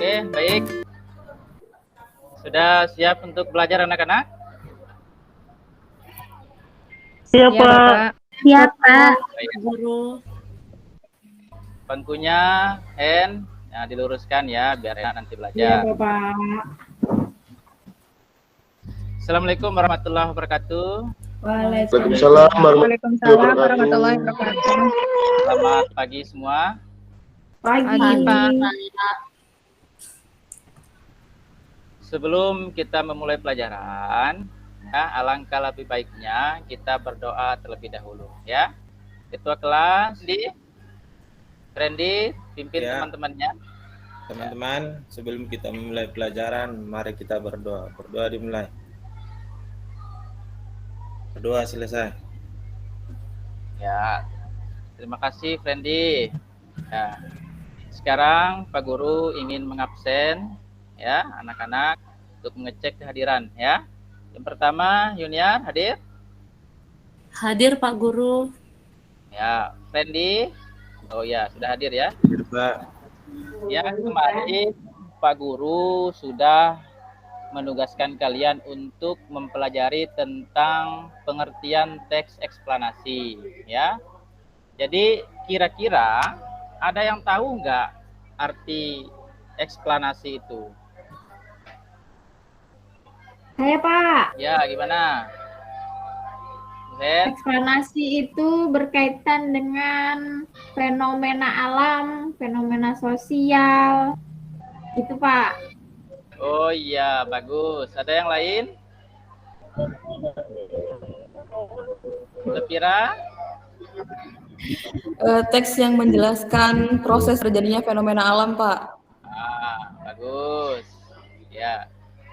Oke, baik. Sudah siap untuk belajar anak-anak? Siap, Pak. Siap, Pak. Guru. Bangkunya hand diluruskan ya biar enak nanti belajar. Iya, Bapak. Assalamualaikum warahmatullahi wabarakatuh. Waalaikumsalam warahmatullahi wabarakatuh. Selamat pagi semua. Pagi, Pak. Sebelum kita memulai pelajaran, ya, alangkah lebih baiknya kita berdoa terlebih dahulu ya. Ketua kelas Randy pimpin Ya. teman-temannya. Teman-teman, sebelum kita memulai pelajaran, mari kita berdoa. Berdoa dimulai. Berdoa selesai. Ya. Terima kasih Randy. Ya. Sekarang Pak Guru ingin mengabsen ya anak-anak untuk mengecek kehadiran ya. Yang pertama, Yuniar hadir? Hadir, Pak Guru. Ya, Randy. Oh ya, sudah hadir ya. Hadir, Pak. Ya, kemarin Pak Guru sudah menugaskan kalian untuk mempelajari tentang pengertian teks eksplanasi ya. Jadi kira-kira ada yang tahu nggak arti eksplanasi itu? Saya, Pak. Ya, gimana? Buset. Eksplanasi itu berkaitan dengan fenomena alam, fenomena sosial. Gitu, Pak. Oh iya, bagus. Ada yang lain? Lepira? Teks yang menjelaskan proses terjadinya fenomena alam, Pak. Bagus. Ya.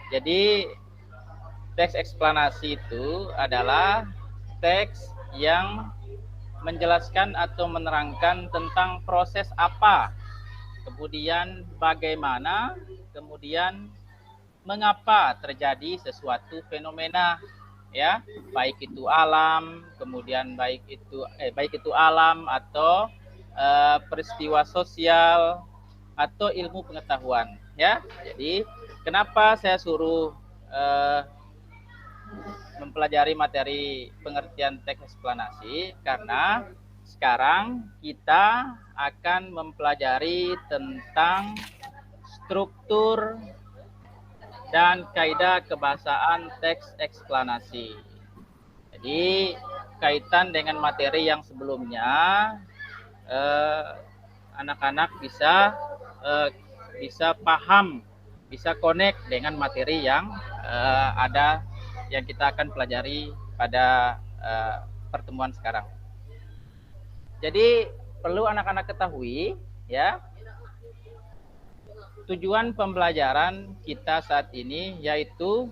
Jadi teks eksplanasi itu adalah teks yang menjelaskan atau menerangkan tentang proses apa, kemudian bagaimana, kemudian mengapa terjadi sesuatu fenomena ya, baik itu alam, kemudian baik itu alam atau peristiwa sosial atau ilmu pengetahuan ya. Jadi kenapa saya suruh mempelajari materi pengertian teks eksplanasi, karena sekarang kita akan mempelajari tentang struktur dan kaidah kebahasaan teks eksplanasi. Jadi kaitan dengan materi yang sebelumnya, anak-anak bisa paham, bisa connect dengan materi yang ada yang kita akan pelajari pada pertemuan sekarang. Jadi perlu anak-anak ketahui ya, tujuan pembelajaran kita saat ini yaitu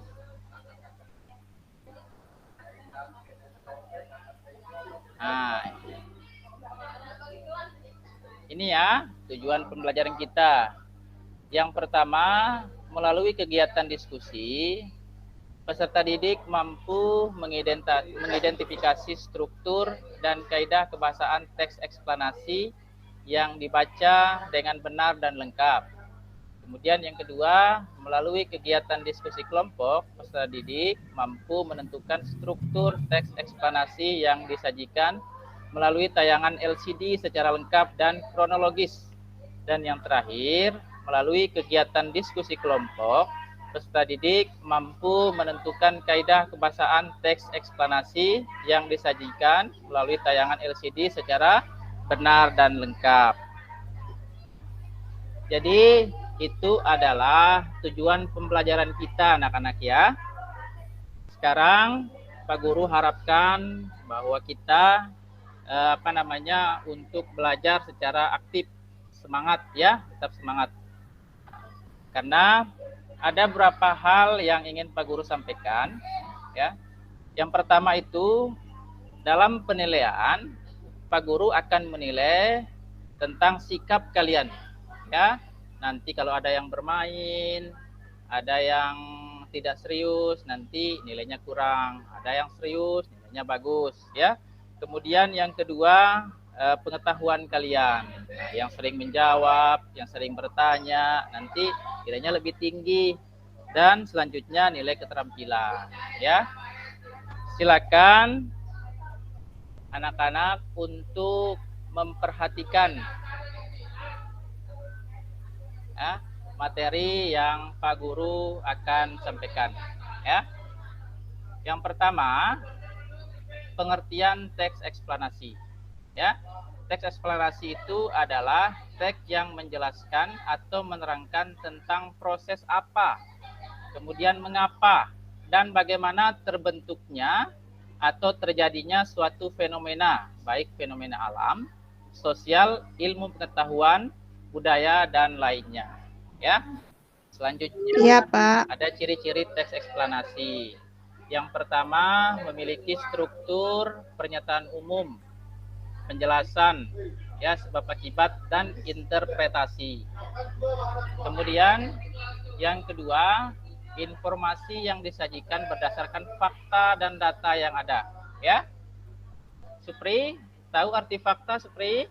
ini ya tujuan pembelajaran kita. Yang pertama, melalui kegiatan diskusi, peserta didik mampu mengidentifikasi struktur dan kaidah kebahasaan teks eksplanasi yang dibaca dengan benar dan lengkap. Kemudian yang kedua, melalui kegiatan diskusi kelompok, peserta didik mampu menentukan struktur teks eksplanasi yang disajikan melalui tayangan LCD secara lengkap dan kronologis. Dan yang terakhir, melalui kegiatan diskusi kelompok, peserta didik mampu menentukan kaidah kebahasaan teks eksplanasi yang disajikan melalui tayangan LCD secara benar dan lengkap. Jadi itu untuk tujuan pembelajaran kita anak-anak ya. Sekarang Pak Guru harapkan bahwa kita untuk belajar secara aktif, semangat ya, tetap semangat. Karena ada beberapa hal yang ingin Pak Guru sampaikan ya. Yang pertama itu, dalam penilaian Pak Guru akan menilai tentang sikap kalian ya. Nanti kalau ada yang bermain, ada yang tidak serius, nanti nilainya kurang. Ada yang serius, nilainya bagus ya. Kemudian yang kedua, pengetahuan kalian. Nah, yang sering menjawab, yang sering bertanya, nanti nilainya lebih tinggi. Dan selanjutnya nilai keterampilan. Ya, silakan anak-anak untuk memperhatikan ya, materi yang Pak Guru akan sampaikan. Ya, yang pertama pengertian teks eksplanasi. Ya, teks eksplanasi itu adalah teks yang menjelaskan atau menerangkan tentang proses apa, kemudian mengapa, dan bagaimana terbentuknya atau terjadinya suatu fenomena, baik fenomena alam, sosial, ilmu pengetahuan, budaya, dan lainnya. Ya, selanjutnya Iya, Pak. ada ciri-ciri teks eksplanasi. Yang pertama, memiliki struktur pernyataan umum, penjelasan, ya, sebab akibat, dan interpretasi. Kemudian yang kedua, informasi yang disajikan berdasarkan fakta dan data yang ada. Ya, Supri, tahu arti fakta, Supri?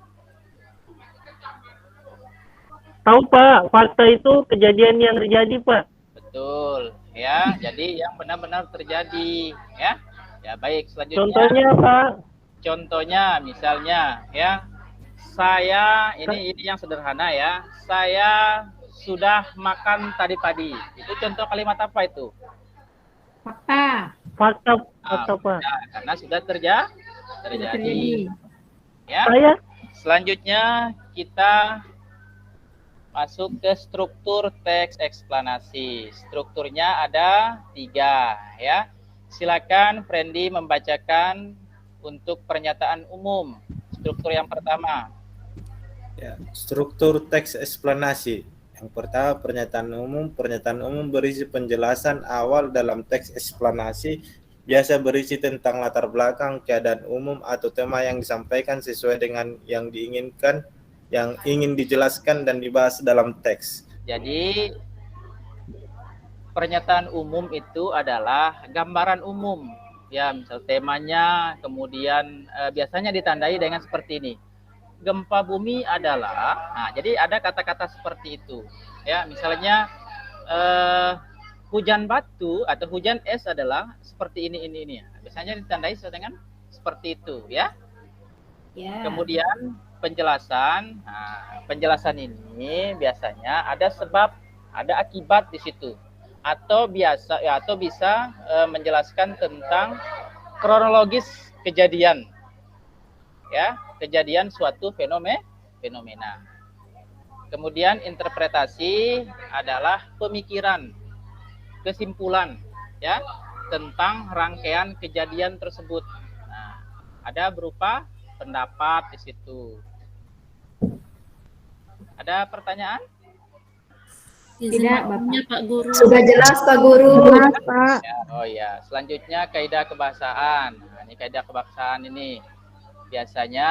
Tahu, Pak. Fakta itu kejadian yang terjadi, Pak. Betul, ya. Jadi yang benar-benar terjadi, ya. Ya, baik. Selanjutnya. Contohnya, Pak. Contohnya, misalnya, ya, saya ini yang sederhana, ya. Saya sudah makan tadi pagi. Itu contoh kalimat apa itu? Fakta. Fakta, Pak. Nah, karena sudah terjadi. Ya. Saya Selanjutnya kita masuk ke struktur teks eksplanasi. Strukturnya ada 3, ya. Silakan Friendly membacakan untuk pernyataan umum. Struktur yang pertama. Ya, struktur teks eksplanasi. Yang pertama, pernyataan umum. Pernyataan umum berisi penjelasan awal dalam teks eksplanasi, biasa berisi tentang latar belakang, keadaan umum, atau tema yang disampaikan sesuai dengan yang diinginkan, yang ingin dijelaskan dan dibahas dalam teks. Jadi pernyataan umum itu adalah gambaran umum, ya, misal temanya, kemudian biasanya ditandai dengan seperti ini. Gempa bumi adalah, nah, jadi ada kata-kata seperti itu, ya, misalnya hujan batu atau hujan es adalah seperti ini. Biasanya ditandai dengan seperti itu, ya. Ya. Kemudian penjelasan, nah, penjelasan ini biasanya ada sebab, ada akibat di situ, atau bisa menjelaskan tentang kronologis kejadian, ya, kejadian suatu fenomena. Kemudian interpretasi adalah pemikiran, kesimpulan, ya, tentang rangkaian kejadian tersebut. Nah, ada berupa pendapat di situ. Ada pertanyaan? Tidak, Izin Pak Guru. Sudah jelas, Pak Guru. jelas, Pak. Ya, oh ya, selanjutnya kaidah kebahasaan. Nah, ini kaidah kebahasaan ini biasanya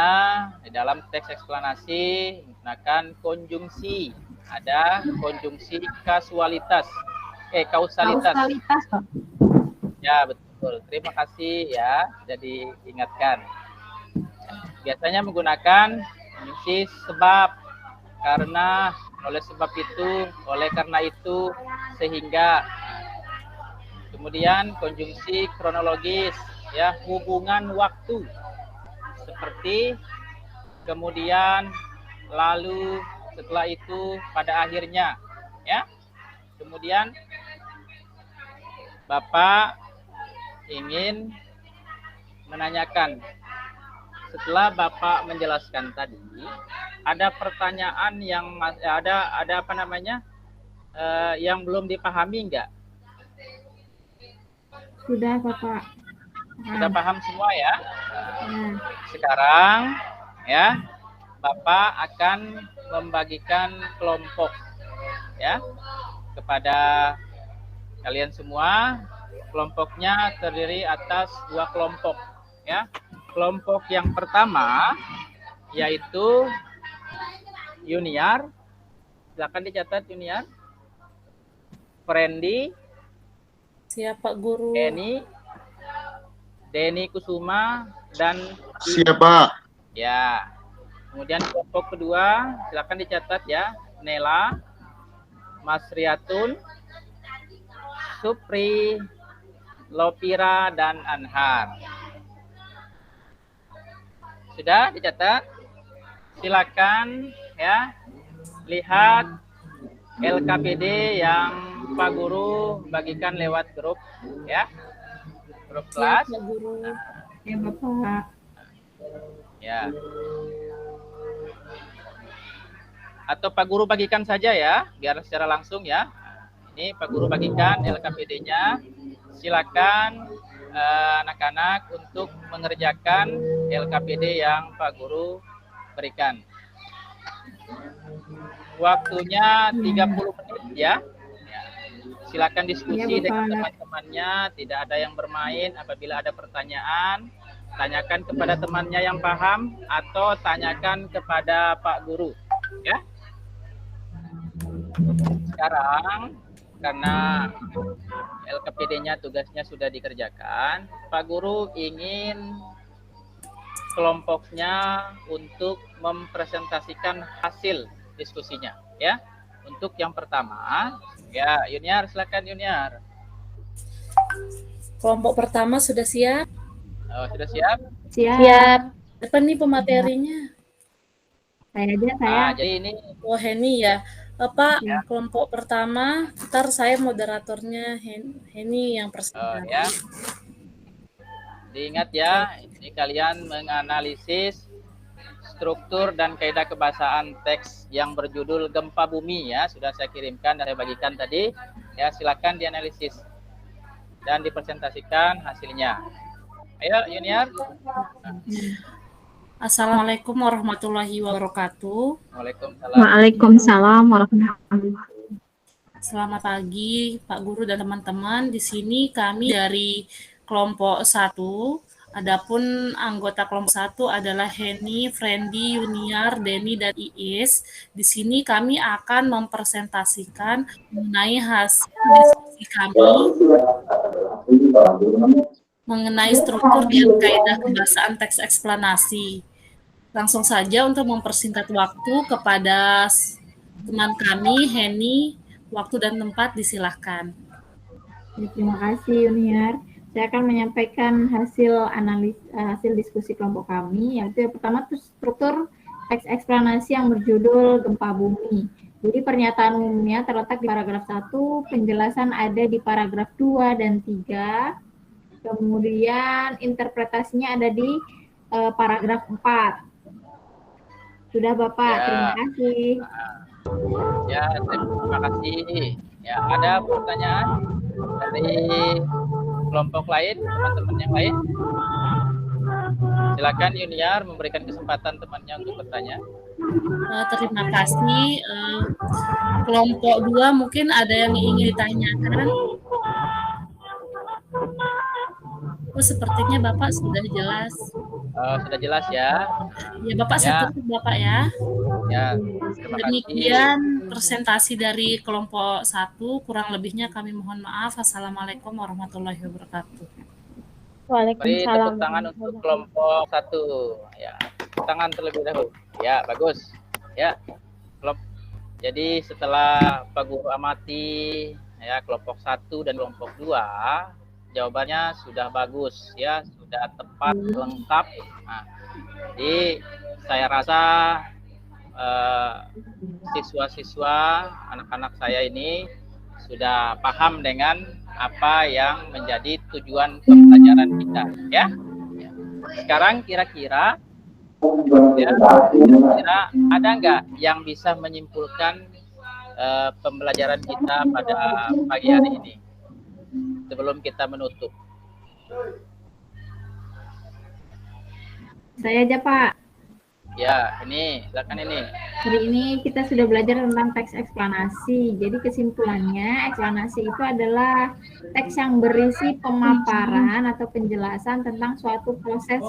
di dalam teks eksplanasi menggunakan konjungsi. Ada konjungsi kausalitas. Kausalitas, Pak. Ya, betul. Terima kasih ya, jadi ingatkan. Biasanya menggunakan konjungsi sebab, karena, oleh sebab itu, oleh karena itu, sehingga. Kemudian konjungsi kronologis, ya, hubungan waktu, seperti kemudian, lalu, setelah itu, pada akhirnya, ya. Kemudian Bapak ingin menanyakan, setelah Bapak menjelaskan tadi, ada pertanyaan yang ada apa namanya, yang belum dipahami enggak? Sudah, Bapak. Sudah paham semua ya? Nah, Sekarang ya, Bapak akan membagikan kelompok, ya, kepada kalian semua. Kelompoknya terdiri atas 2 kelompok, ya. Kelompok yang pertama yaitu Yuniar. Silakan dicatat Yuniar. Friendly, Siap Pak Guru. Denny Kusuma, dan Siap, Pak. ya. Kemudian kelompok kedua, silakan dicatat ya. Nela, Mas Riatun, Supri, Lopira, dan Anhar. Sudah dicatat? Silakan ya, lihat LKPD yang Pak Guru bagikan lewat grup ya. Grup kelas. Pak Guru. Ya Bapak. Ya. Atau Pak Guru bagikan saja ya, biar secara langsung ya. Ini Pak Guru bagikan LKPD-nya. Silakan anak-anak untuk mengerjakan LKPD yang Pak Guru berikan. Waktunya 30 menit ya. Silakan diskusi Ya, dengan Bapak. teman-temannya, tidak ada yang bermain. Apabila ada pertanyaan, tanyakan kepada temannya yang paham atau tanyakan kepada Pak Guru ya. Sekarang karena LKPD-nya tugasnya sudah dikerjakan, Pak Guru ingin kelompoknya untuk mempresentasikan hasil diskusinya ya. Untuk yang pertama, ya Yuniar, silakan Yuniar. Kelompok pertama sudah siap? Oh, sudah siap? Siap. Apa nih pematerinya? Saya aja, saya. Nah, jadi ini Oh, Heni ya. Pak, kelompok pertama, ntar saya moderatornya Heni yang presentasi. ya. Diingat ya, ini kalian menganalisis struktur dan kaidah kebahasaan teks yang berjudul Gempa Bumi ya, sudah saya kirimkan dan saya bagikan tadi. Ya, silakan dianalisis dan dipresentasikan hasilnya. Ayo, Yuniar. Assalamualaikum warahmatullahi wabarakatuh. Waalaikumsalam. Waalaikumsalam warahmatullahi wabarakatuh. Selamat pagi Pak Guru dan teman-teman. Di sini kami dari kelompok 1. Adapun anggota kelompok 1 adalah Heni, Friendly, Yuniar, Denny, dan Iis. Di sini kami akan mempresentasikan mengenai hasil diskusi kami mengenai struktur dan kaidah kebahasaan teks eksplanasi. Langsung saja untuk mempersingkat waktu kepada teman kami, Heni, waktu dan tempat disilahkan. Ya, terima kasih Yuniar. Saya akan menyampaikan hasil diskusi kelompok kami, yaitu yang pertama itu struktur teks eksplanasi yang berjudul Gempa Bumi. Jadi pernyataan umumnya terletak di paragraf 1, penjelasan ada di paragraf 2 dan 3. Kemudian interpretasinya ada di paragraf 4. Sudah Bapak, Ya. terima kasih. Ya, terima kasih. Ya, ada pertanyaan dari kelompok lain, teman-teman yang lain? Silakan Yuniar memberikan kesempatan temannya untuk bertanya. Terima kasih. Kelompok 2 mungkin ada yang ingin ditanyakan. Oh, sepertinya Bapak sudah jelas. Sudah jelas ya. Ya, Bapak saya tutup Bapak ya. Ya, terima kasih. Demikian presentasi dari kelompok 1. Kurang lebihnya kami mohon maaf. Assalamualaikum warahmatullahi wabarakatuh. Beri tepuk tangan untuk kelompok 1. Ya, tepuk tangan terlebih dahulu. Ya, bagus. Ya, jadi setelah Pak Guru amati ya kelompok 1 dan kelompok 2, jawabannya sudah bagus ya, sudah tepat, lengkap. Nah, jadi saya rasa siswa-siswa, anak-anak saya ini sudah paham dengan apa yang menjadi tujuan pembelajaran kita ya. Sekarang kira-kira ada nggak yang bisa menyimpulkan pembelajaran kita pada pagi hari ini sebelum kita menutup? Saya aja Pak. Ya, ini, silakan ini. Hari ini kita sudah belajar tentang teks eksplanasi. Jadi kesimpulannya, eksplanasi itu adalah teks yang berisi pemaparan atau penjelasan tentang suatu proses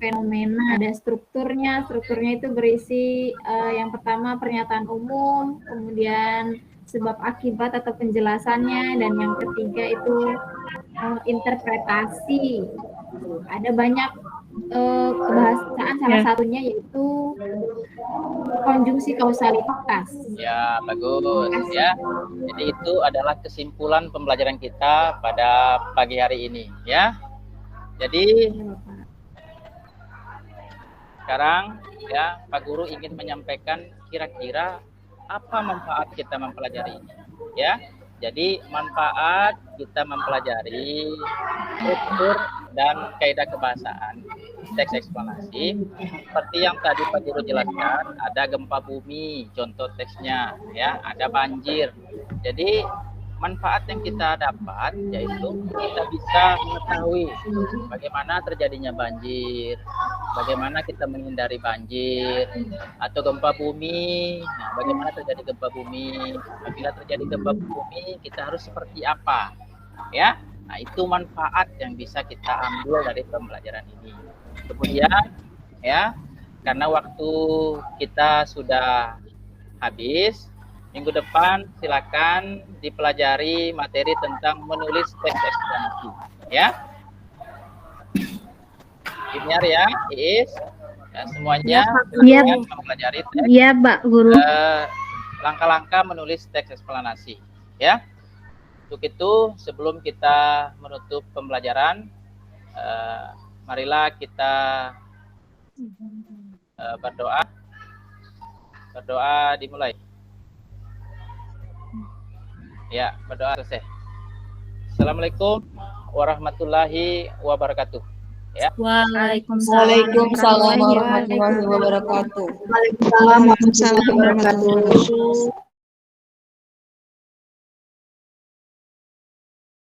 fenomena. Ada strukturnya. Strukturnya itu berisi yang pertama pernyataan umum, kemudian sebab akibat atau penjelasannya, dan yang ketiga itu interpretasi. Ada banyak kebahasaan salah satunya yaitu konjungsi kausalitas. Ya, bagus ya. Jadi itu adalah kesimpulan pembelajaran kita pada pagi hari ini ya. Jadi sekarang ya Pak Guru ingin menyampaikan kira-kira apa manfaat kita mempelajari ini ya. Jadi manfaat kita mempelajari struktur dan kaidah kebahasaan teks eksplanasi seperti yang tadi Pak Guru jelaskan, ada gempa bumi contoh teksnya ya, ada banjir. Jadi manfaat yang kita dapat yaitu kita bisa mengetahui bagaimana terjadinya banjir, bagaimana kita menghindari banjir atau gempa bumi. Nah, bagaimana terjadi gempa bumi? Apabila terjadi gempa bumi, kita harus seperti apa? Ya. Nah, itu manfaat yang bisa kita ambil dari pembelajaran ini. Kemudian ya, karena waktu kita sudah habis, minggu depan silakan dipelajari materi tentang menulis teks eksplanasi ya. Junior ya, Iis, ya, semuanya Iya, mempelajari teks, iya Pak Guru. langkah-langkah menulis teks eksplanasi ya. Untuk itu sebelum kita menutup pembelajaran, marilah kita berdoa. Berdoa dimulai. Ya, berdoa selesai. Assalamualaikum warahmatullahi wabarakatuh. Ya. Waalaikumsalam warahmatullahi wabarakatuh. Waalaikumsalam warahmatullahi wabarakatuh.